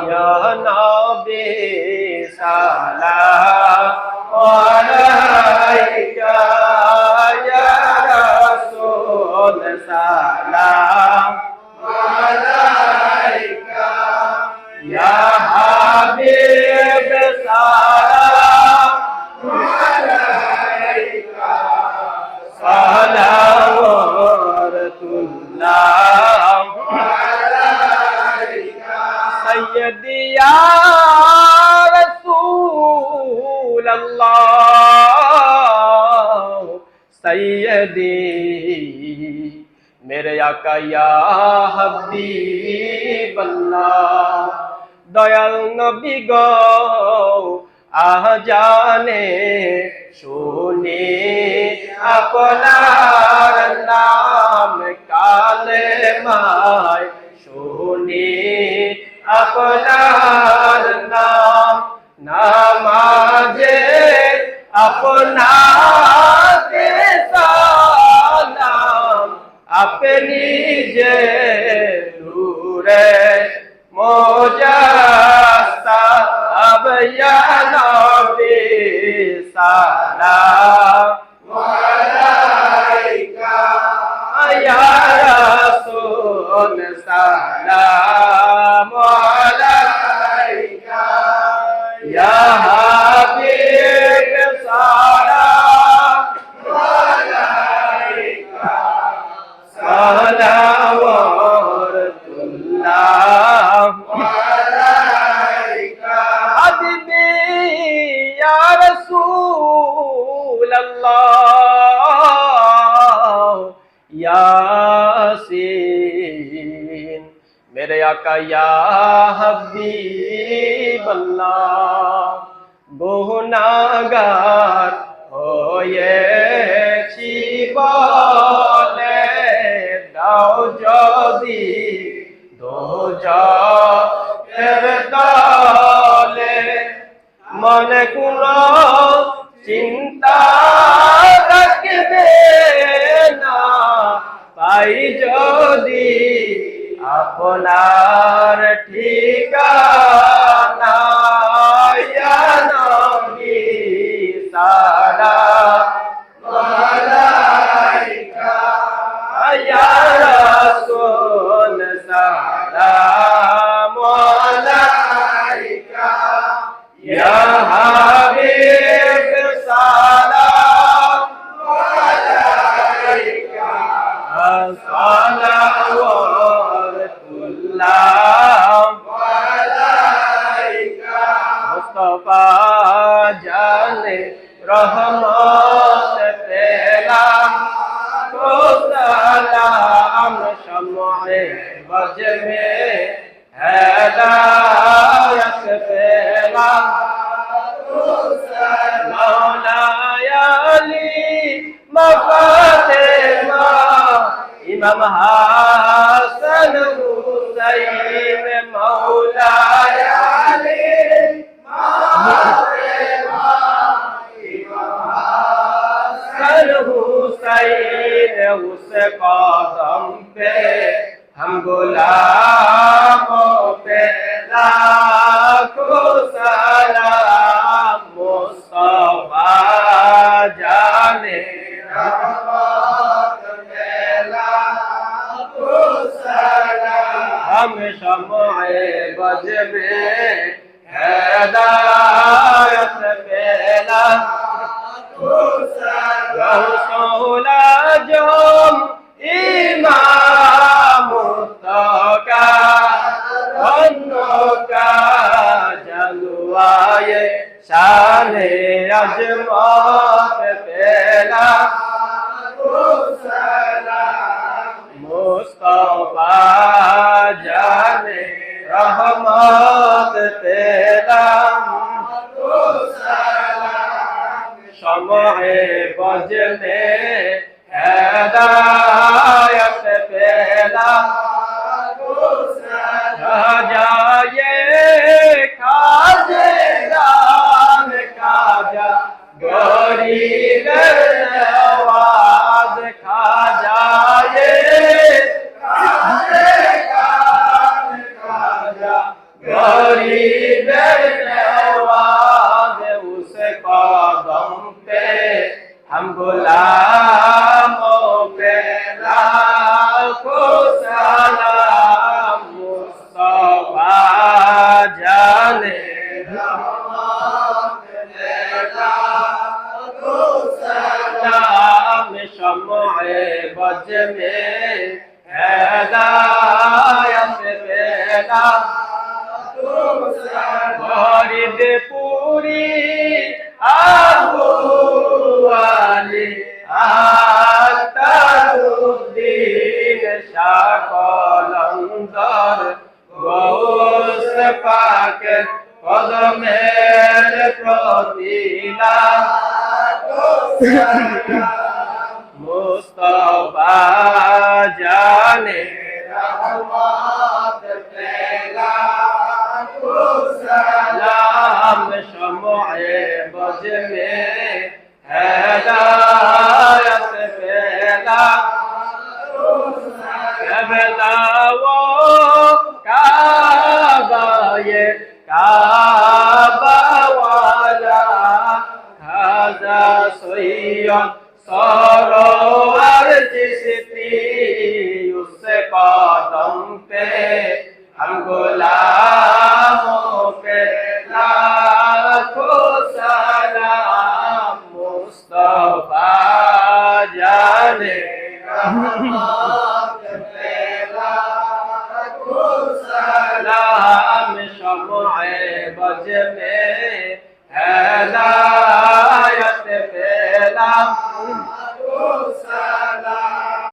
ইয়া নবী সালাম আলাইকা ইয়া রাসূল সালাম আলাইকা ইয়া হাবিব সালাম আলাইকা সালাওয়াতুল্লাহ আলাইকা সাইয়্যিদি ইয়া রাসূলুল্লাহ সাইয়্যিদি मेरे आका या हबीबल्लाह दयाल नबी गो आजाने শুনি আপনার নাম কালেমায় শুনি আপনার নাম নামাজে আপনাকে সালাম আপনি যে নূরে মুজাসসাব ইয়া নবী সালাম আলাইকা ইয়া রাসূল সালাম আলাইকা ইয়া হাবিব সালাম আলাইকা সালাওয়াতুল্লাহ আলাইকা হাবিবি ইয়া রাসূলুল্লাহ ইয়াসিন मेरे आका या हबीबल्लाह गुनाहगार হয়েছি বলে দাও যদি দোজখের তলে মনে কোনো চিন্তা রাখবে না পাই যদি আপনার ঠিকানা ইয়া নবী সালাম আলাইকা ইয়া রাসূল সালাম আলাইকা ইয়া হাবিব সালাম আলাইকা সালাওয়াতুল্লাহ আলাইকা মুস্তাফা জানে রহমত পেলাম তো সালাম শমে বজ মে হেদায়ত পেলাম তো মৌলায় আলী ফাতেমা ইমাম হাসান হুসাইন মৌলায় আলী हुसैन उस कदम पे हम गुलामों पे लाखों सलाम मुस्तफा जाने रहमत पे लाखों सलाम हम शम्ए बज में हिदायत पे गौसौल आजम इमाम मुत्तका का जलवाए शाने अजमत पेला मुस्तफा जाने रहमत पेला शम्ए बज में हिदायत पेला जाए खाजेदान खाजा गरीब नवाज खा जाए खाजा गरीबेर नवाज उस कदम पे हम गुलामों पे लाखों सलाम मुस्तफा जाने सलाम शम्ए बज में हिदायत पेला गरीब पूरी आबू वाली आतरुद्दीन शाह कलंदर गौस पाक कदमेर प्रतिला मुस्तफा जाने रहमत पेला सलाम शम्ए बज में हिदायत पेला कबला वो काबा ये काबा वाला खाजा सैयद सरोवर चिश्ती उस कदम पे हम गुलामों पे लाखों सलाम मुस्तफा जाने सलाम शम्ए बज में